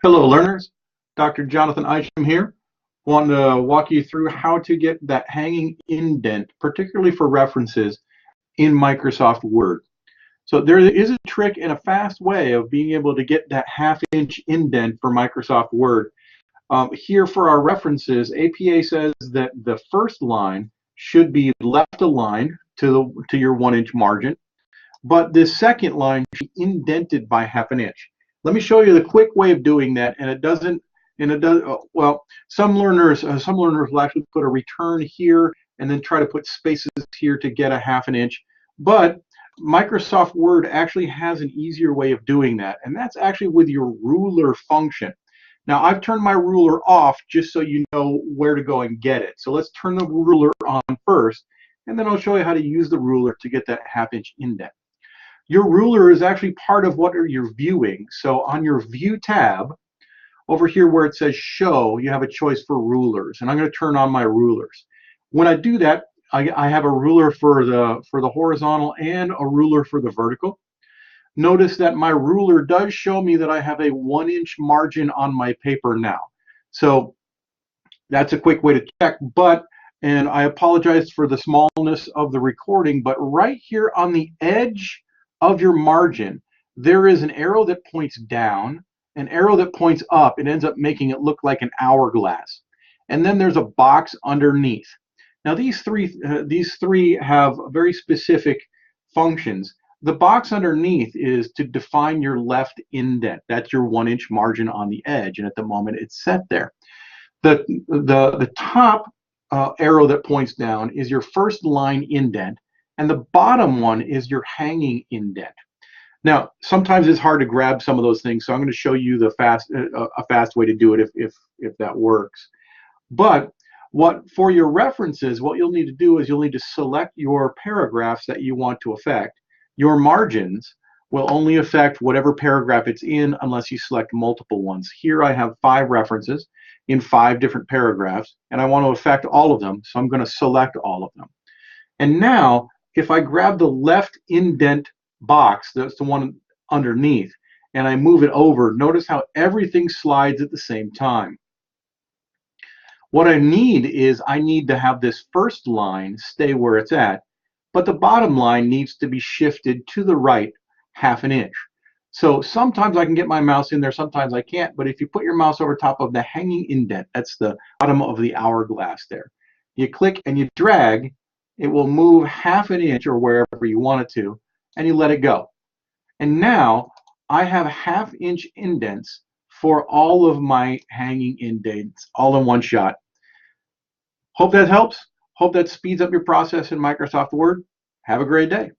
Hello learners, Dr. Jonathan Isham here. Want to walk you through how to get that hanging indent, particularly for references in Microsoft Word. So there is a trick and a fast way of being able to get that half-inch indent for Microsoft Word. Here for our references, APA says that the first line should be left aligned to your 1-inch margin, but this second line should be indented by half an inch. Let me show you the quick way of doing that, and it doesn't, and it does, well, some learners will actually put a return here and then try to put spaces here to get a half an inch, but Microsoft Word actually has an easier way of doing that, and that's actually with your ruler function. Now, I've turned my ruler off just so you know where to go and get it. So let's turn the ruler on first, and then I'll show you how to use the ruler to get that half-inch indent. Your ruler is actually part of what you're viewing. So on your View tab, over here where it says Show, you have a choice for rulers. And I'm going to turn on my rulers. When I do that, I have a ruler for the horizontal and a ruler for the vertical. Notice that my ruler does show me that I have a 1-inch margin on my paper now. So that's a quick way to check, and I apologize for the smallness of the recording, but right here on the edge of your margin, there is an arrow that points down, an arrow that points up. It ends up making it look like an hourglass. And then there's a box underneath. Now these three have very specific functions. The box underneath is to define your left indent. That's your 1-inch margin on the edge, and at the moment it's set there. The top arrow that points down is your first line indent, and the bottom one is your hanging indent. Now, sometimes it's hard to grab some of those things, so I'm going to show you a fast way to do it if that works. But for your references, what you'll need to do is you'll need to select your paragraphs that you want to affect. Your margins will only affect whatever paragraph it's in unless you select multiple ones. Here I have 5 references in 5 different paragraphs, and I want to affect all of them, so I'm going to select all of them. And now, if I grab the left indent box, that's the one underneath, and I move it over, notice how everything slides at the same time. What I need to have this first line stay where it's at, but the bottom line needs to be shifted to the right half an inch. So sometimes I can get my mouse in there, sometimes I can't, but if you put your mouse over top of the hanging indent, that's the bottom of the hourglass there, you click and you drag, it will move half an inch or wherever you want it to, and you let it go. And now I have half-inch indents for all of my hanging indents all in one shot. Hope that helps. Hope that speeds up your process in Microsoft Word. Have a great day.